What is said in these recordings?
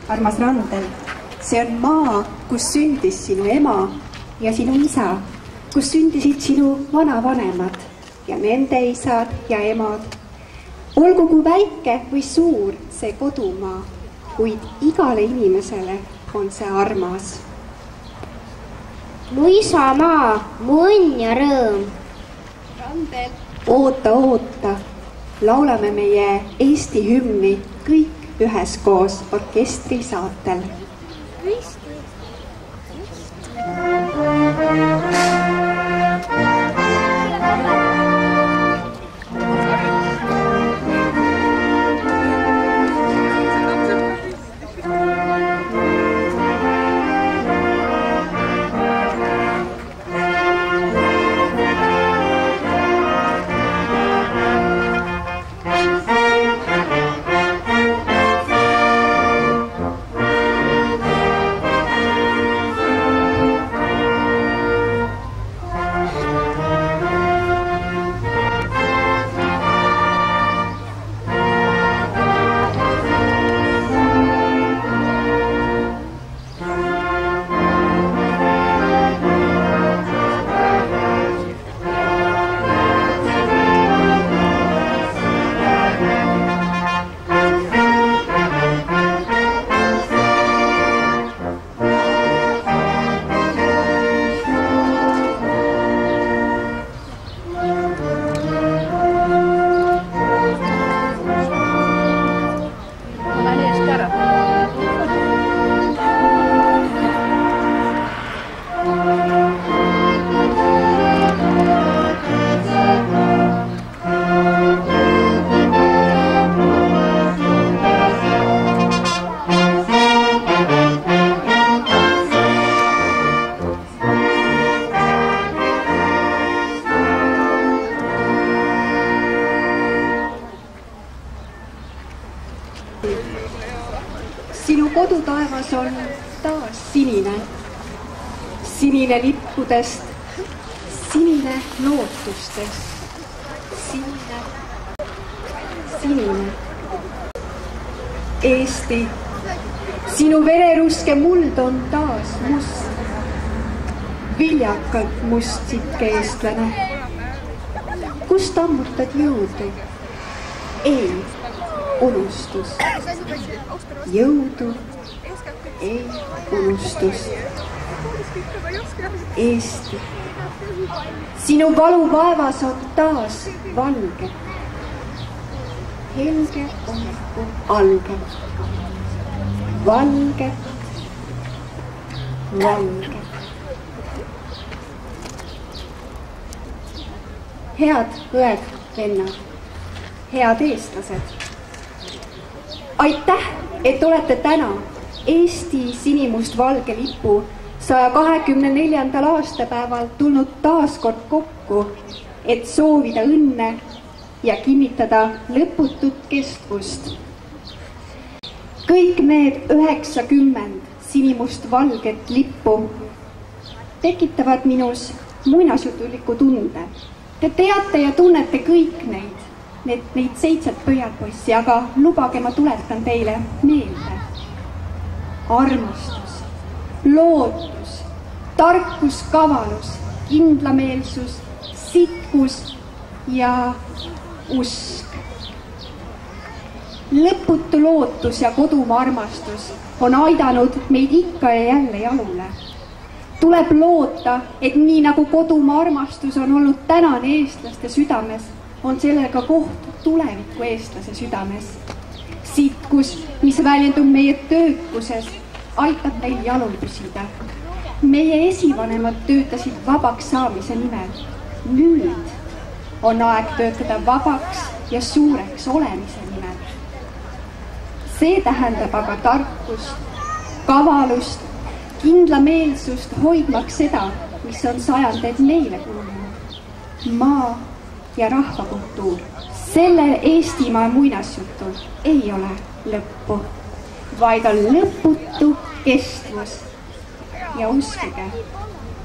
armas Randel, see on maa, kus sündis sinu ema ja sinu isa, kus sündisid sinu vanavanemad ja nende isad ja emad. Olgu kui väike või suur see kodumaa, kuid igale inimesele on see armas. Mu isamaa, mu õnn ja rõõm. Randel, oota, oota, laulame meie Eesti hümni kõik üheskoos orkestri saatel. Sinu kodutaevas on taas sinine, sinine lippudest, sinine lootustest, sinine. Eesti, sinu vereruske muld on taas must, viljakalt must sitke eestlane. Kust ammutad jõudu? Ei, unustus. Jõudu, ei unustus. Eesti, sinu valuvaevas on taas valge. Helge hommiku algab. Valget, valget. Head õed, vennad, head eestlased. Aitäh, et olete täna Eesti sinimust-valge lipu 124. aastapäeval tulnud taaskord kokku, et soovida õnne ja kinnitada lõputut kestvust. Kõik need 90 sinimust-valget lippu tekitavad minus muinasjutuliku tunde. Te teate ja tunnete kõik neid 7 pöialpoissi, aga lubage, ma tuletan teile meelde. Armastus, lootus, tarkus, kavalus, kindlameelsus, sitkus ja usk. Lõputu lootus ja kodumaa armastus on aidanud meid ikka ja jälle jalule. Tuleb loota, et nii nagu kodumaa armastus on olnud tänane eestlaste südames, on sellega koht tuleviku eestlase südames. Sitkus, mis väljendub meie töökuses, aitab meil jalul püsida. Meie esivanemad töötasid vabaks saamise nimel. Nüüd on aeg töötada vabaks ja suureks olemise nimel. See tähendab aga tarkust, kavalust, kindlameelsust hoidmaks seda, mis on sajandeid meile kuulunud. Maa ja rahvakultuur. Sellel Eestimaa muinasjutul ei ole lõppu, vaid on lõputu kestvus. Ja uskuge,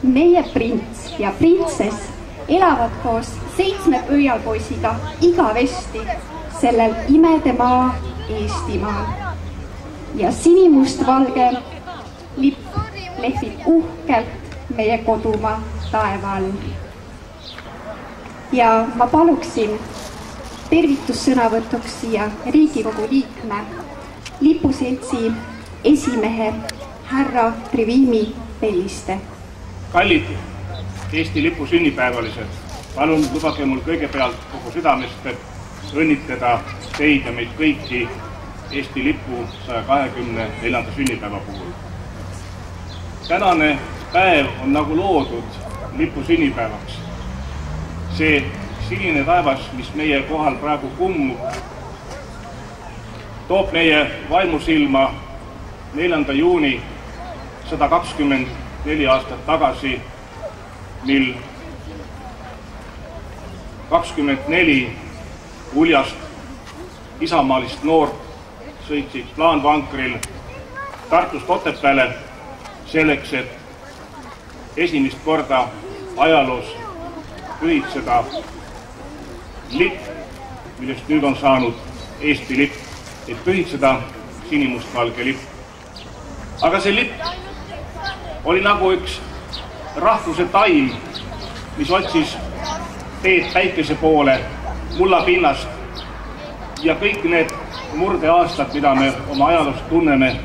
meie prints ja printsess elavad koos 7 pöialpoisiga igavesti sellel imedemaa Eestimaal. ja sinimustvalge lipp lehvib uhkelt meie kodumaa taeva all. Ja ma paluksin tervitussõnavõtuks siia Riigikogu liikme, lipuseltsi esimehe härra Trivimi Pelliste. Kallid Eesti lipu sünnipäevalised, palun lubage mul kõigepealt kogu südamest õnnitleda teid ja meid kõiki Eesti lipu 124. sünnipäeva puhul. Tänane päev on nagu loodud lipu sünnipäevaks. See sinine taevas, mis meie kohal praegu kummub, toob meie vaimusilma 4. juuni 124 aastat tagasi, mil 24 uljast isamaalist noort sõitsid plaanvankril Tartust Otepääle selleks, et esimest korda ajaloos pühitseda lipp, millest nüüd on saanud Eesti lipp, et pühitseda sinimustvalge lipp. Aga see lipp oli nagu üks rahvuse taim, mis otsis teed päikese poole mullapinnast ja kõik need murdeaastad, mida me oma ajaloost tunneme,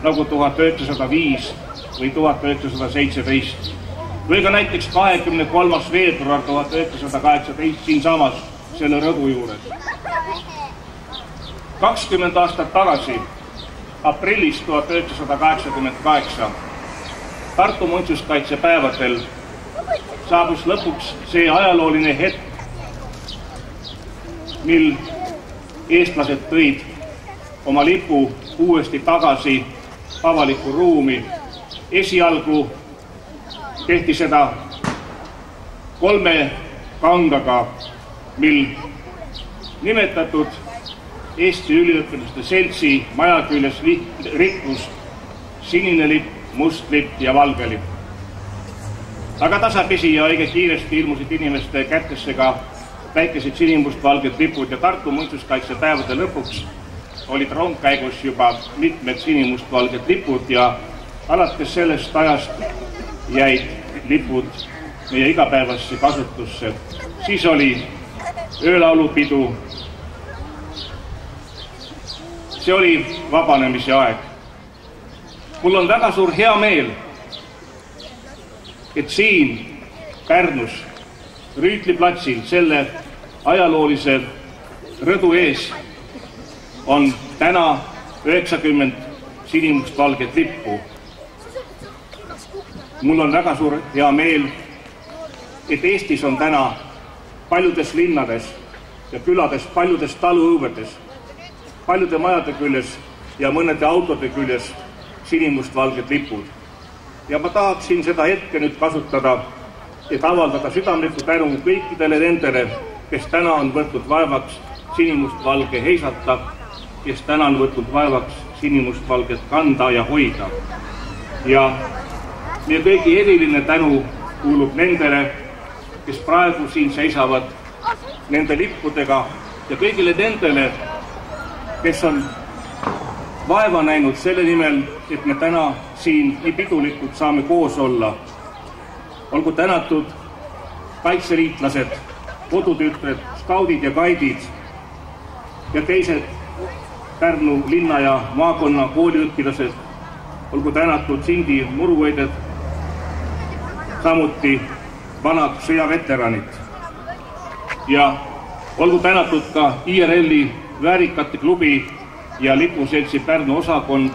nagu 1905 või 1917 või ka näiteks 23. veebruar 1918 siinsamas selle rõdu juures. 20 aastat tagasi, aprillis 1988, Tartu muinsuskaitsepäevadel saabus lõpuks see ajalooline hetk, mil eestlased tõid oma lipu uuesti tagasi avalikku ruumi. Esialgu tehti seda 3 kangaga, mil nimetatud Eesti Üliõpilaste Seltsi maja küljes rikkus sinine lipp, must lipp ja valge lipp. Aga tasapisi ja õige kiiresti ilmusid inimeste kätesse ka väikesed sinimustvalged lipud ja Tartu muinsuskaitsepäevade lõpuks olid rongkäigus juba mitmed sinimustvalged lipud ja alates sellest ajast jäid lipud meie igapäevasse kasutusse. Siis oli öölaulupidu. See oli vabanemise aeg. Mul on väga suur hea meel, et siin Pärnus Rüütli platsil selle ajaloolise rõdu ees on täna 90 sinimustvalget lippu. Mul on väga suur hea meel, et Eestis on täna paljudes linnades ja külades, paljudes taluõuedes, paljude majade küljes ja mõnede autode küljes sinimustvalged lipud. Ja ma tahaksin seda hetke nüüd kasutada, et avaldada südamlikku tänu kõikidele nendele, kes täna on võtnud vaevaks sinimustvalge heisata, kes täna on võtnud vaevaks sinimustvalget kanda ja hoida. Ja meie kõigi eriline tänu kuulub nendele, kes praegu siin seisavad nende lippudega ja kõigile nendele, kes on vaeva näinud selle nimel, et me täna siin nii pidulikult saame koos olla. Olgu tänatud kaitseliitlased, kodutütred, skaudid ja gaidid ja teised Pärnu linna ja maakonna kooliõpilased. Olgu tänatud Sindi muruvõided, samuti vanad sõjaveteranid. Ja olgu tänatud ka IRL-i väärikate klubi ja lipuseltsi Pärnu osakond,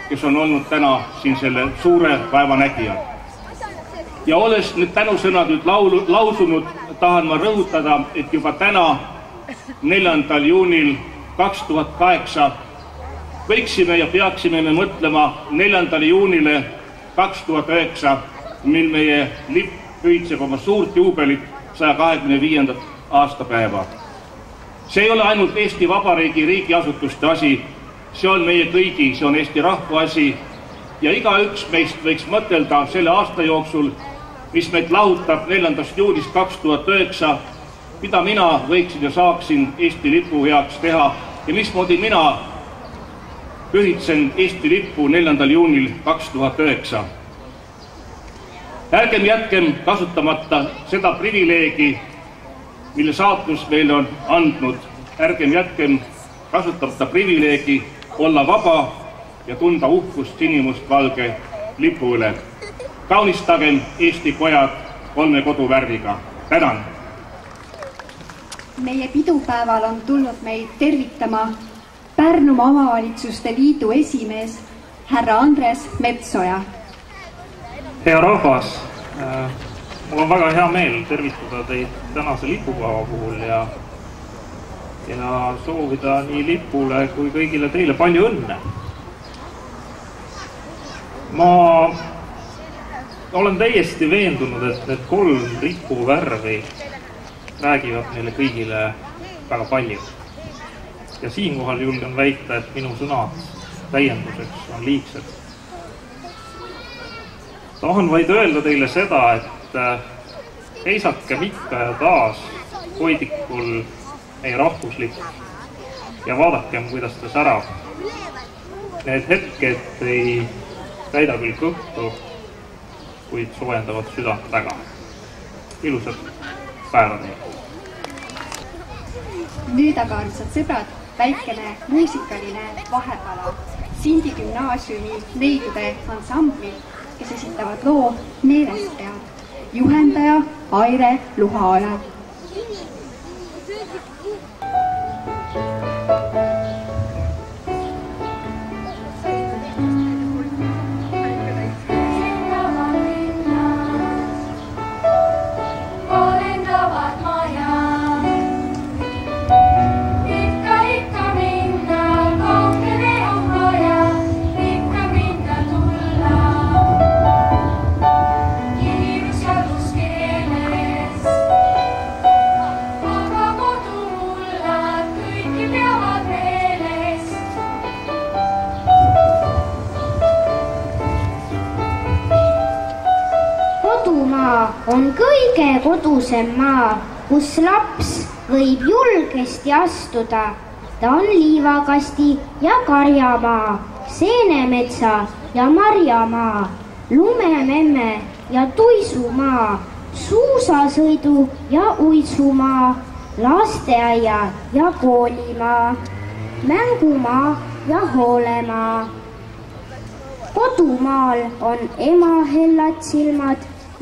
kes on olnud täna siin selle suure vaevanägijad. Ja olles nüüd tänusõnad nüüd lausunud, tahan ma rõhutada, et juba täna 4. juunil 2008 võiksime ja peaksime me mõtlema 4. juunile 2009, mil meie lipp pühitseb oma suurt juubelit 125. aastapäeva. See ei ole ainult Eesti Vabariigi riigiasutuste asi, see on meie kõigi, see on Eesti rahva asi ja igaüks meist võiks mõtelda selle aasta jooksul, mis meid lahutab 4. juunist 2009, mida mina võiksin ja saaksin Eesti lipu heaks teha ja mismoodi mina pühitsen Eesti lippu 4. juunil 2009. Ärgem jätkem kasutamata seda privileegi, mille saatus meile on andnud. Ärgem jätkem kasutamata privileegi olla vaba ja tunda uhkust sinimustvalge lipu üle. Kaunistagem Eesti pojad 3 koduvärviga. Tänan! Meie pidupäeval on tulnud meid tervitama Pärnumaa Omavalitsuste Liidu esimees härra Andres Metsoja. Hea rahvas, mul on väga hea meel tervitada teid tänase lipupäeva puhul ja soovida nii lipule kui kõigile teile palju õnne. Ma olen täiesti veendunud, et need 3 lipuvärvi räägivad meile kõigile väga palju. Ja siinkohal julgen väita, et minu sõnad täienduseks on liigsed. Tahan vaid öelda teile seda, et seisatkem ikka ja taas hoidikul meie rahvuslik ja vaadakem, kuidas ta särab. Need hetked ei täida küll kõhtu, kuid soojendavad südant väga. Ilusat päeva teile! Nüüd aga, armsad sõbrad, väikene muusikaline vahepala Sindi gümnaasiumi neidude ansambli, kes esitavad loo Meelest pead. Juhendaja Aire Luhaoja. on kõige kodusem maa, kus laps võib julgesti astuda. Ta on liivakasti ja karjamaa, seenemetsa ja marjamaa, lumememme ja tuisumaa, suusasõidu ja uitsumaa, lasteaia ja koolimaa, mängumaa ja hoolemaa. Kodumaal on ema hellad silmad,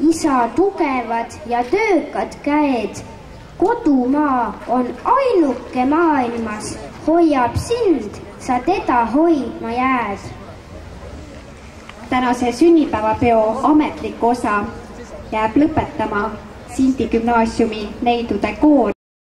isa tugevad ja töökad käed. Kodumaa on ainuke maailmas, hoiab sind, sa teda hoidma jääd. Tänase sünnipäevapeo ametlik osa jääb lõpetama Sindi gümnaasiumi neidude koor